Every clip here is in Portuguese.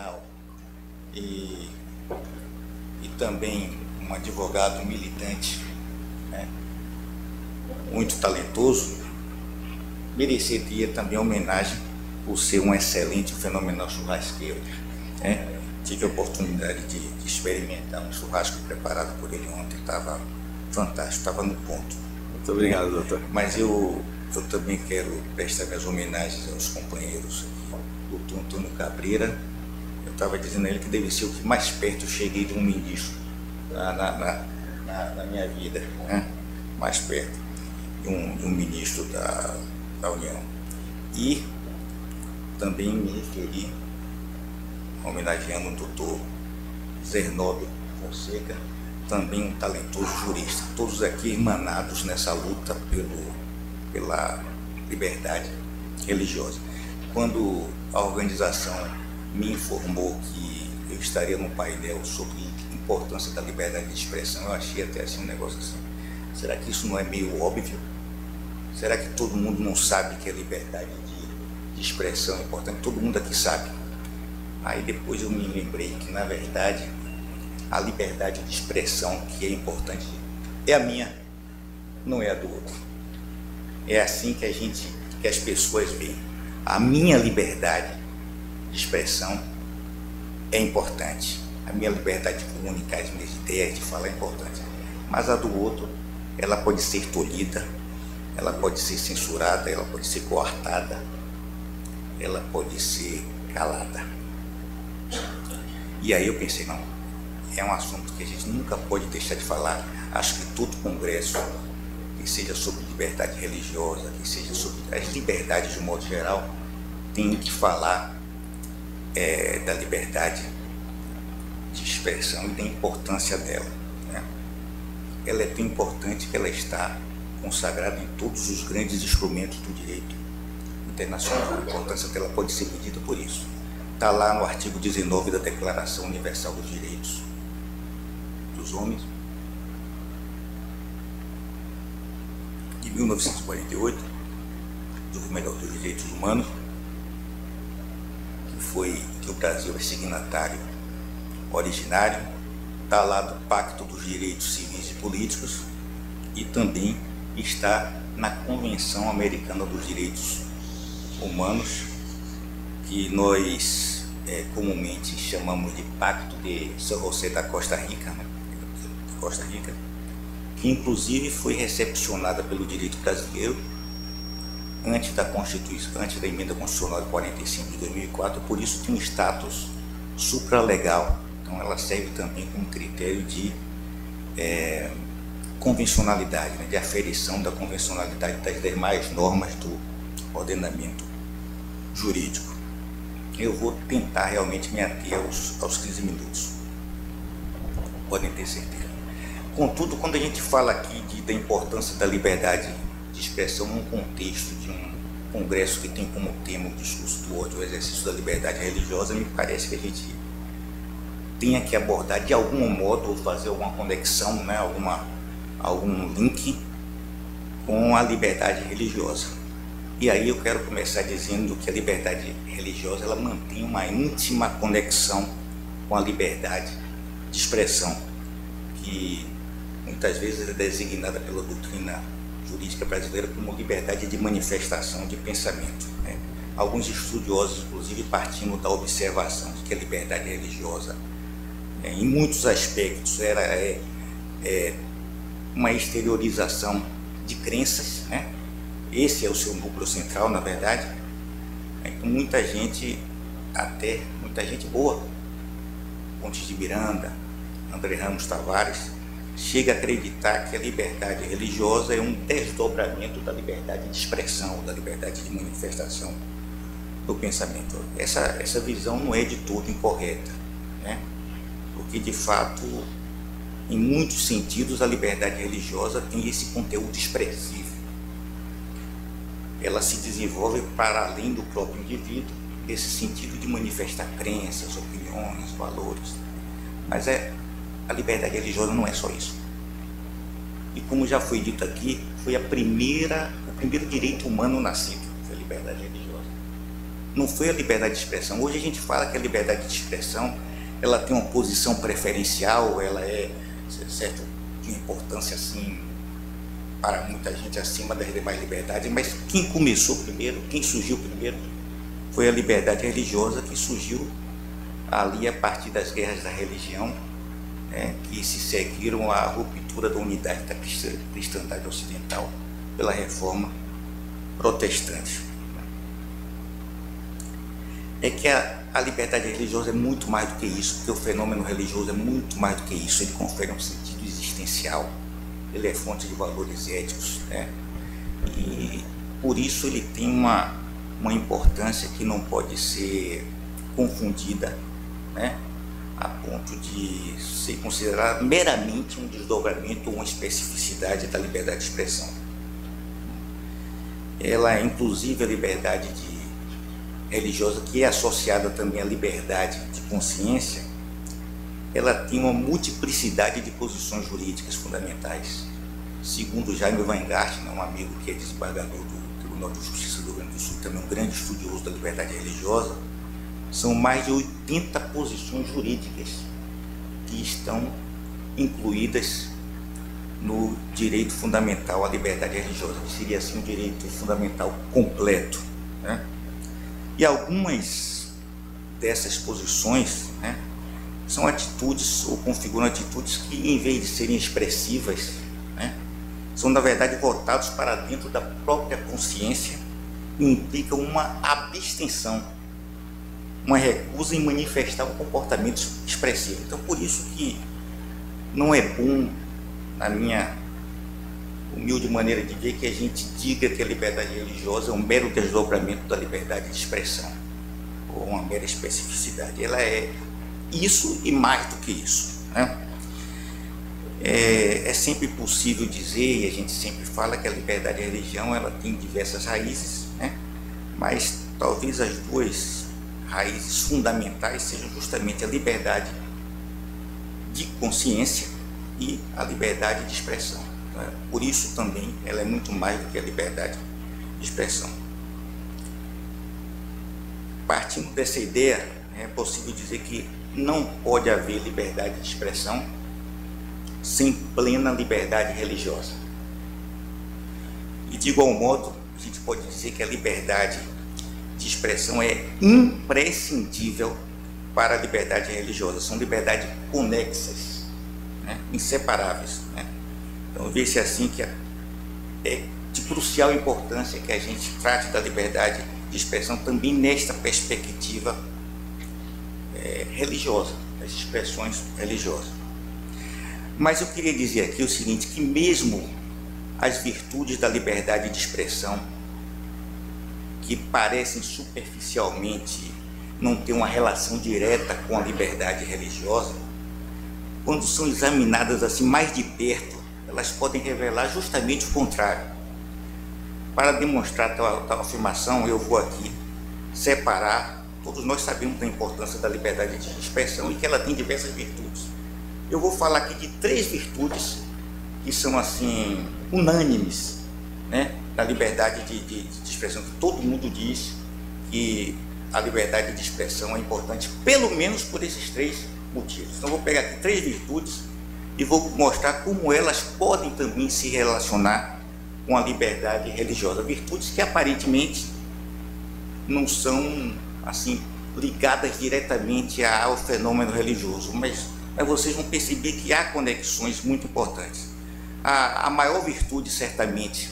internacional e, e também um advogado militante, né, muito talentoso, mereceria também homenagem por ser um excelente e fenomenal churrasqueiro, né? Tive a oportunidade de experimentar um churrasco preparado por ele ontem, estava fantástico, estava no ponto. Muito obrigado, doutor. Mas eu também quero prestar minhas homenagens aos companheiros aqui. O doutor Antônio Cabreira, eu estava dizendo a ele que deve ser o que mais perto eu cheguei de um ministro na minha vida, né? Mais perto de um ministro da União. E também me referi, homenageando o doutor Zernóbio Fonseca, também um talentoso jurista, todos aqui irmanados nessa luta pela liberdade religiosa. Quando a organização me informou que eu estaria num painel sobre a importância da liberdade de expressão, eu achei até assim um negócio assim, será que isso não é meio óbvio? Será que todo mundo não sabe que a liberdade de expressão é importante? Todo mundo aqui sabe. Aí depois eu me lembrei que, na verdade, a liberdade de expressão que é importante é a minha, não é a do outro. É assim que as pessoas veem. A minha liberdade de expressão é importante. A minha liberdade de comunicar as minhas ideias, de falar é importante. Mas a do outro, ela pode ser tolhida, ela pode ser censurada, ela pode ser coartada, ela pode ser calada. E aí eu pensei, não, é um assunto que a gente nunca pode deixar de falar. Acho que todo congresso, que seja sobre liberdade religiosa, que seja sobre as liberdades de um modo geral, tem que falar da liberdade de expressão e da importância dela, né? Ela é tão importante que ela está consagrada em todos os grandes instrumentos do direito internacional. A importância dela pode ser medida por isso. Está lá no artigo 19 da Declaração Universal dos Direitos dos Homens, de 1948, dos Direitos Humanos, que o Brasil é signatário originário. Está lá do Pacto dos Direitos Civis e Políticos e também está na Convenção Americana dos Direitos Humanos, que nós comumente chamamos de Pacto de São José da Costa Rica, né? Costa Rica, que inclusive foi recepcionada pelo direito brasileiro antes da Constituição, antes da emenda constitucional de 45 de 2004, por isso tem um status supralegal. Então ela serve também como critério de convencionalidade, né? De aferição da convencionalidade das demais normas do ordenamento jurídico. Eu vou tentar realmente me ater aos 15 minutos, podem ter certeza. Contudo, quando a gente fala aqui da importância da liberdade de expressão num contexto de um congresso que tem como tema o discurso do ódio, o exercício da liberdade religiosa, me parece que a gente tenha que abordar de algum modo ou fazer alguma conexão, né, algum link com a liberdade religiosa. E aí eu quero começar dizendo que a liberdade religiosa ela mantém uma íntima conexão com a liberdade de expressão, que muitas vezes é designada pela doutrina jurídica brasileira como liberdade de manifestação de pensamento, né? Alguns estudiosos, inclusive, partindo da observação de que a liberdade religiosa, em muitos aspectos, é uma exteriorização de crenças, né? Esse é o seu núcleo central, na verdade. Então, muita gente boa, Pontes de Miranda, André Ramos Tavares, chega a acreditar que a liberdade religiosa é um desdobramento da liberdade de expressão, da liberdade de manifestação do pensamento. Essa visão não é de todo incorreta, né? Porque, de fato, em muitos sentidos, a liberdade religiosa tem esse conteúdo expressivo. Ela se desenvolve para além do próprio indivíduo, esse sentido de manifestar crenças, opiniões, valores. Mas a liberdade religiosa não é só isso. E como já foi dito aqui, foi o primeiro direito humano nascido, foi a liberdade religiosa. não foi a liberdade de expressão. Hoje a gente fala que a liberdade de expressão ela tem uma posição preferencial, ela é, certo, de importância assim para muita gente acima das demais liberdades, mas quem começou primeiro, quem surgiu primeiro, foi a liberdade religiosa, que surgiu ali a partir das guerras da religião, né, que se seguiram à ruptura da unidade da cristandade ocidental pela reforma protestante. É que a liberdade religiosa é muito mais do que isso, porque o fenômeno religioso é muito mais do que isso. Ele confere um sentido existencial, ele é fonte de valores éticos, né? E por isso ele tem uma importância que não pode ser confundida, né, a ponto de ser considerado meramente um desdobramento ou uma especificidade da liberdade de expressão. Ela, inclusive, a liberdade religiosa, que é associada também à liberdade de consciência, ela tem uma multiplicidade de posições jurídicas fundamentais. Segundo Jaime Van Garten, um amigo que é desembargador do Tribunal de Justiça do Rio Grande do Sul, também um grande estudioso da liberdade religiosa, são mais de 80 posições jurídicas que estão incluídas no direito fundamental à liberdade religiosa, que seria assim um direito fundamental completo, né? E algumas dessas posições, né, são atitudes ou configuram atitudes que, em vez de serem expressivas, né, são na verdade voltados para dentro da própria consciência e implicam uma abstenção, uma recusa em manifestar um comportamento expressivo. Então, por isso que não é bom, na minha humilde maneira de ver, que a gente diga que a liberdade religiosa é um mero desdobramento da liberdade de expressão, ou uma mera especificidade. Ela é isso e mais do que isso, né? É sempre possível dizer, e a gente sempre fala, que a liberdade de religião ela tem diversas raízes, né? Mas talvez as duas raízes fundamentais sejam justamente a liberdade de consciência e a liberdade de expressão. Por isso também ela é muito mais do que a liberdade de expressão. Partindo dessa ideia, é possível dizer que não pode haver liberdade de expressão sem plena liberdade religiosa. E de igual modo, a gente pode dizer que a liberdade de expressão é imprescindível para a liberdade religiosa. São liberdades conexas, né, inseparáveis, né? Então, vê-se assim que é de crucial importância que a gente trate da liberdade de expressão também nesta perspectiva religiosa, das expressões religiosas. Mas eu queria dizer aqui o seguinte, que mesmo as virtudes da liberdade de expressão, que parecem superficialmente não ter uma relação direta com a liberdade religiosa, quando são examinadas assim mais de perto, elas podem revelar justamente o contrário. Para demonstrar tal afirmação, eu vou aqui separar. Todos nós sabemos da importância da liberdade de expressão e que ela tem diversas virtudes. Eu vou falar aqui de 3 virtudes que são assim unânimes, né, da liberdade de expressão, que todo mundo diz que a liberdade de expressão é importante, pelo menos por esses 3 motivos. Então, eu vou pegar aqui 3 virtudes e vou mostrar como elas podem também se relacionar com a liberdade religiosa. Virtudes que aparentemente não são assim ligadas diretamente ao fenômeno religioso, mas vocês vão perceber que há conexões muito importantes. A maior virtude, certamente,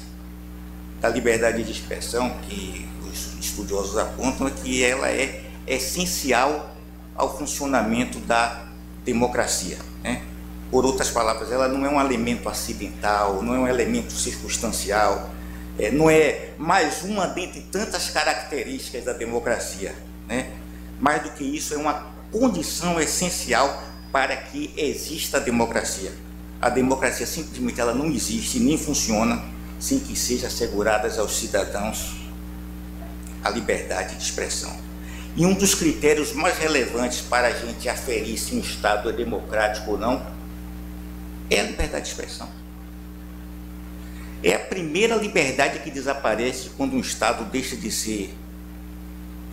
da liberdade de expressão, que os estudiosos apontam, é que ela é essencial ao funcionamento da democracia, né? Por outras palavras, ela não é um elemento acidental, não é um elemento circunstancial, não é mais uma dentre tantas características da democracia, né? Mais do que isso, é uma condição essencial para que exista a democracia. A democracia simplesmente ela não existe nem funciona sem que seja asseguradas aos cidadãos a liberdade de expressão. E um dos critérios mais relevantes para a gente aferir se um Estado é democrático ou não é a liberdade de expressão. É a primeira liberdade que desaparece quando um Estado deixa de ser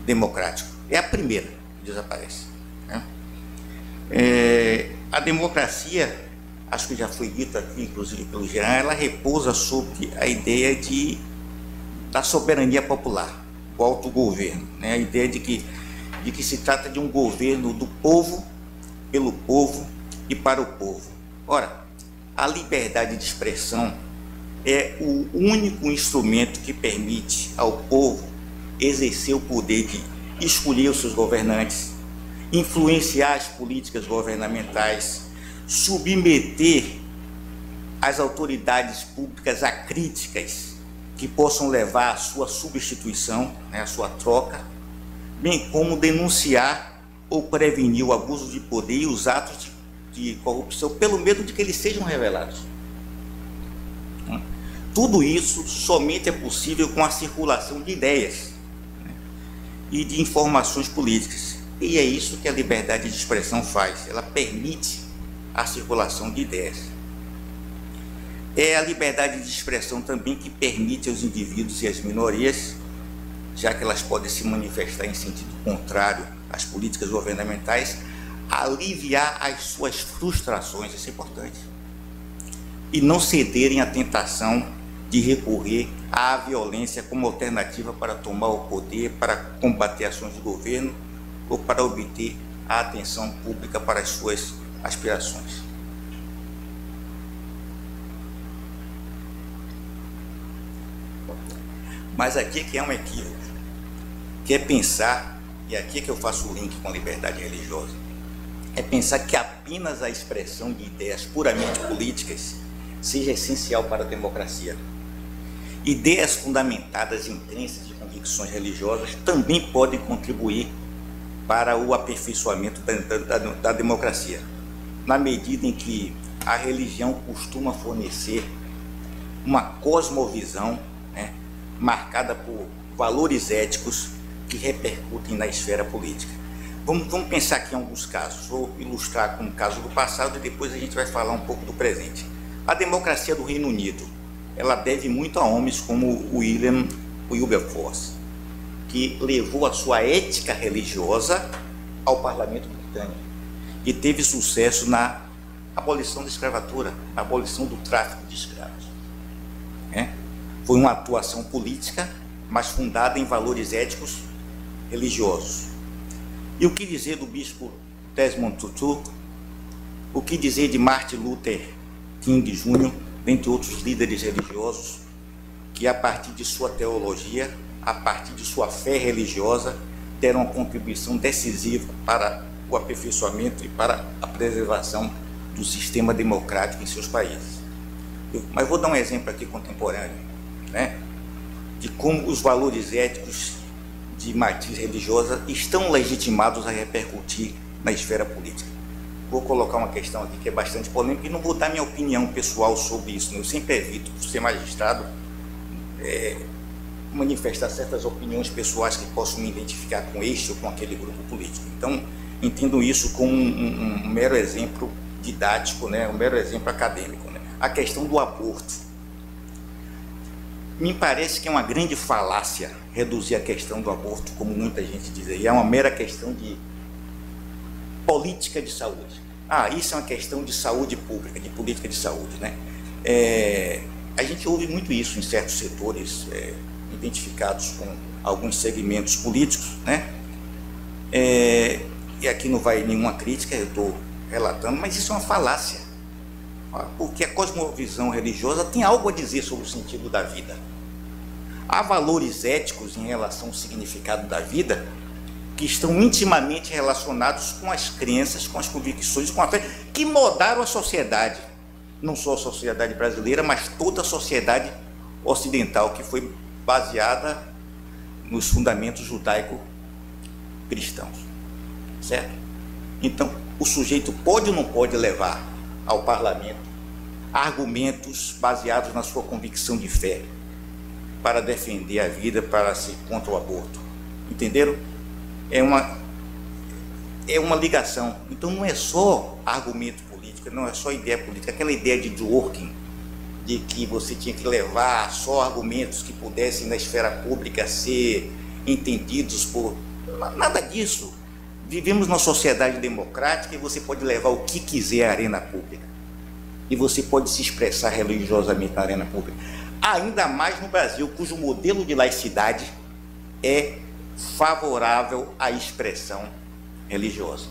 democrático. É a primeira que desaparece, né? A democracia, acho que já foi dito aqui, inclusive pelo Jean, ela repousa sobre a ideia da soberania popular, o autogoverno, né? A ideia de que se trata de um governo do povo, pelo povo e para o povo. Ora, a liberdade de expressão é o único instrumento que permite ao povo exercer o poder de escolher os seus governantes, influenciar as políticas governamentais, submeter as autoridades públicas a críticas que possam levar à sua substituição, né, à sua troca, bem como denunciar ou prevenir o abuso de poder e os atos de corrupção, pelo medo de que eles sejam revelados. Tudo isso somente é possível com a circulação de ideias, né, e de informações políticas. E é isso que a liberdade de expressão faz, ela permite a circulação de ideias. É a liberdade de expressão também que permite aos indivíduos e às minorias, já que elas podem se manifestar em sentido contrário às políticas governamentais, aliviar as suas frustrações, isso é importante, e não cederem à tentação de recorrer à violência como alternativa para tomar o poder, para combater ações de governo ou para obter a atenção pública para as suas aspirações. Mas aqui é que é um equívoco, que é pensar, e aqui é que eu faço o link com a liberdade religiosa, é pensar que apenas a expressão de ideias puramente políticas seja essencial para a democracia. Ideias fundamentadas em crenças e convicções religiosas também podem contribuir para o aperfeiçoamento da democracia, na medida em que a religião costuma fornecer uma cosmovisão, né, marcada por valores éticos que repercutem na esfera política. Vamos pensar aqui em alguns casos. Vou ilustrar com o caso do passado e depois a gente vai falar um pouco do presente. A democracia do Reino Unido, ela deve muito a homens como William Wilberforce, que levou a sua ética religiosa ao parlamento britânico e teve sucesso na abolição da escravatura, na abolição do tráfico de escravos. Foi uma atuação política, mas fundada em valores éticos religiosos. E o que dizer do bispo Desmond Tutu? O que dizer de Martin Luther King Jr., dentre outros líderes religiosos, que a partir de sua teologia, a partir de sua fé religiosa, deram uma contribuição decisiva para o aperfeiçoamento e para a preservação do sistema democrático em seus países. Mas vou dar um exemplo aqui contemporâneo, né, de como os valores éticos de matriz religiosa estão legitimados a repercutir na esfera política. Vou colocar uma questão aqui que é bastante polêmica e não vou dar minha opinião pessoal sobre isso, né? Eu sempre evito, por ser magistrado, manifestar certas opiniões pessoais que possam me identificar com este ou com aquele grupo político. Então, entendo isso como um mero exemplo didático, né? Um mero exemplo acadêmico, né? A questão do aborto. Me parece que é uma grande falácia reduzir a questão do aborto, como muita gente diz aí, é uma mera questão de política de saúde. Isso é uma questão de saúde pública, de política de saúde, né? A gente ouve muito isso em certos setores identificados com alguns segmentos políticos, né? E aqui não vai nenhuma crítica, eu estou relatando, mas isso é uma falácia, porque a cosmovisão religiosa tem algo a dizer sobre o sentido da vida. Há valores éticos em relação ao significado da vida que estão intimamente relacionados com as crenças, com as convicções, com a fé, que moldaram a sociedade, não só a sociedade brasileira, mas toda a sociedade ocidental, que foi baseada nos fundamentos judaico-cristãos, certo? Então, o sujeito pode ou não pode levar ao parlamento argumentos baseados na sua convicção de fé para defender a vida, para ser contra o aborto. Entenderam? É uma ligação. Então não é só argumento político, não é só ideia política. Aquela ideia de Dworkin, de que você tinha que levar só argumentos que pudessem na esfera pública ser entendidos por Nada disso. Vivemos numa sociedade democrática e você pode levar o que quiser à arena pública. E você pode se expressar religiosamente na arena pública. Ainda mais no Brasil, cujo modelo de laicidade é favorável à expressão religiosa.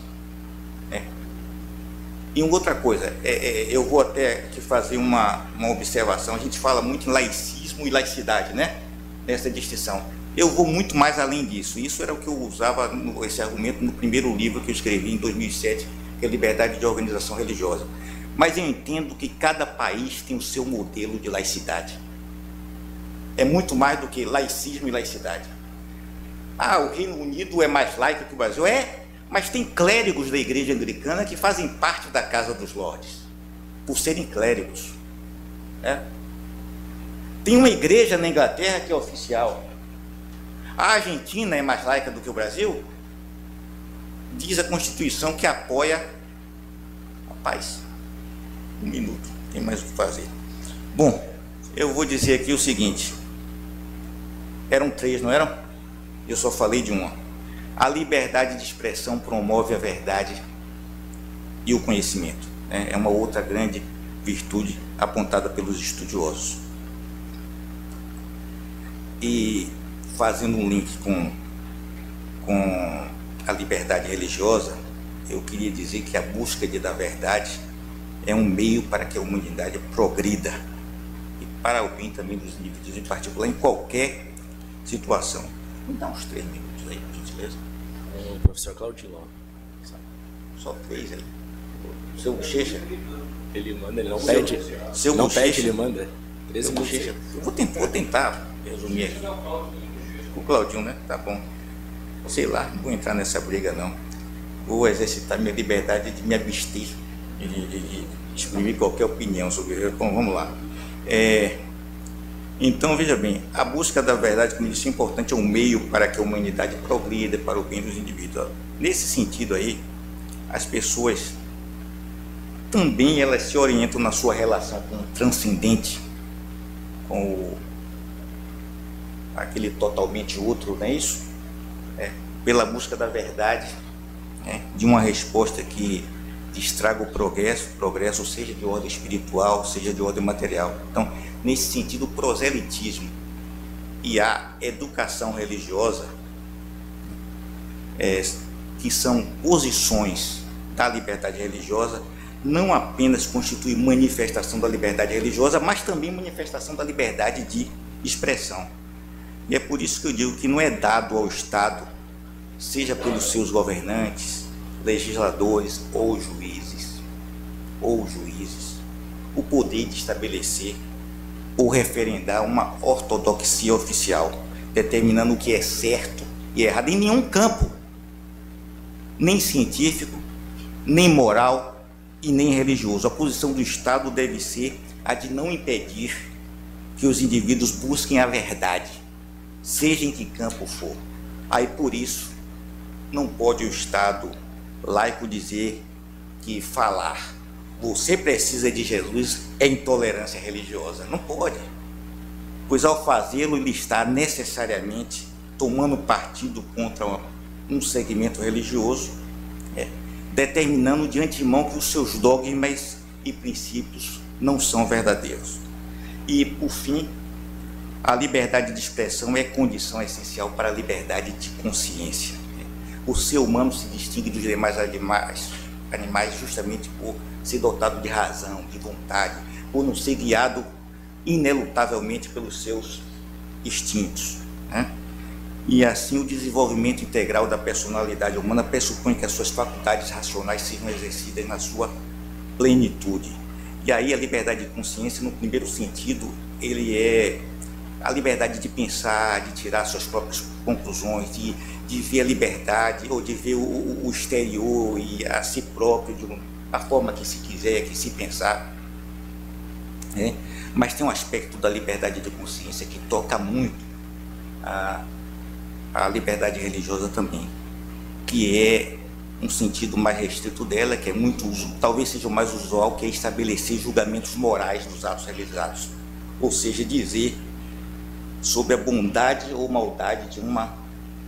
E outra coisa, eu vou até aqui fazer uma observação. A gente fala muito em laicismo e laicidade, né? Nessa distinção. Eu vou muito mais além disso. Isso era o que eu usava, esse argumento, no primeiro livro que eu escrevi em 2007, que é Liberdade de Organização Religiosa. Mas eu entendo que cada país tem o seu modelo de laicidade. É muito mais do que laicismo e laicidade. O Reino Unido é mais laico que o Brasil? Mas tem clérigos da Igreja Anglicana que fazem parte da Casa dos Lordes, por serem clérigos. Tem uma igreja na Inglaterra que é oficial. A Argentina é mais laica do que o Brasil? Diz a Constituição que apoia a paz. Um minuto, tem mais o que fazer. Bom, eu vou dizer aqui o seguinte. Eram 3, não eram? Eu só falei de uma. A liberdade de expressão promove a verdade e o conhecimento. É uma outra grande virtude apontada pelos estudiosos. E fazendo um link com a liberdade religiosa, eu queria dizer que a busca da verdade é um meio para que a humanidade progrida e para o bem também dos indivíduos, em particular, em qualquer situação. Me dá uns 3 minutos aí, por gentileza. O professor Claudinho. Só 3 aí. Seu Bochecha? Ele manda, ele não pede. Seu não Bochecha, pede, ele manda. 13 minutos. Bochecha. Eu vou tentar resumir aqui. O Claudinho, né? Tá bom. Sei lá, não vou entrar nessa briga, não. Vou exercitar minha liberdade de me abster de exprimir qualquer opinião sobre ele. Bom, vamos lá. Então, veja bem, a busca da verdade, como disse, é importante, é um meio para que a humanidade progrida para o bem dos indivíduos. Nesse sentido aí, as pessoas também elas se orientam na sua relação com o transcendente, com aquele totalmente outro, não é isso? Pela busca da verdade, de uma resposta que destraga o progresso seja de ordem espiritual, seja de ordem material. Então, nesse sentido, o proselitismo e a educação religiosa, que são posições da liberdade religiosa, não apenas constitui manifestação da liberdade religiosa, mas também manifestação da liberdade de expressão. E é por isso que eu digo que não é dado ao Estado, seja pelos seus governantes, legisladores ou juízes, o poder de estabelecer ou referendar uma ortodoxia oficial, determinando o que é certo e errado em nenhum campo, nem científico, nem moral e nem religioso. A posição do Estado deve ser a de não impedir que os indivíduos busquem a verdade, seja em que campo for. Aí, por isso, não pode o Estado laico dizer que falar você precisa de Jesus é intolerância religiosa. Não pode, pois ao fazê-lo ele está necessariamente tomando partido contra um segmento religioso, determinando de antemão que os seus dogmas e princípios não são verdadeiros. E, por fim, a liberdade de expressão é condição essencial para a liberdade de consciência. O ser humano se distingue dos demais animais justamente por ser dotado de razão, de vontade, por não ser guiado inelutavelmente pelos seus instintos, E assim o desenvolvimento integral da personalidade humana pressupõe que as suas faculdades racionais sejam exercidas na sua plenitude. E aí a liberdade de consciência, no primeiro sentido, ele é a liberdade de pensar, de tirar suas próprias conclusões, de ver a liberdade, ou de ver o exterior e a si próprio, da forma que se quiser, que se pensar. Mas tem um aspecto da liberdade de consciência que toca muito a liberdade religiosa também, que é um sentido mais restrito dela, que é talvez seja o mais usual, que é estabelecer julgamentos morais dos atos realizados, ou seja, dizer sobre a bondade ou maldade de uma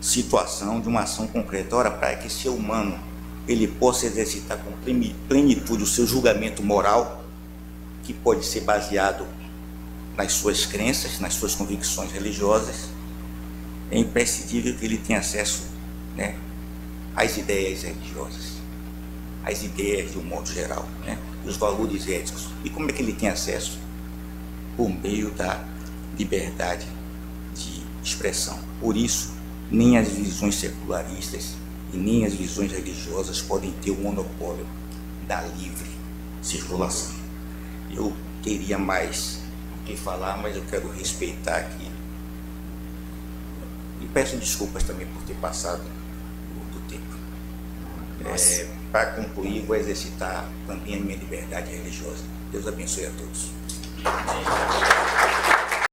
situação, de uma ação concreta. Ora, para que esse ser humano ele possa exercitar com plenitude o seu julgamento moral, que pode ser baseado nas suas crenças, nas suas convicções religiosas, é imprescindível que ele tenha acesso, né, às ideias religiosas, às ideias de um modo geral, né, os valores éticos. E como é que ele tem acesso? Por meio da liberdade de expressão. Por isso, nem as visões secularistas e nem as visões religiosas podem ter o monopólio da livre circulação. Eu teria mais o que falar, mas eu quero respeitar aqui. E peço desculpas também por ter passado do tempo. Para concluir, vou exercitar também a minha liberdade religiosa. Deus abençoe a todos.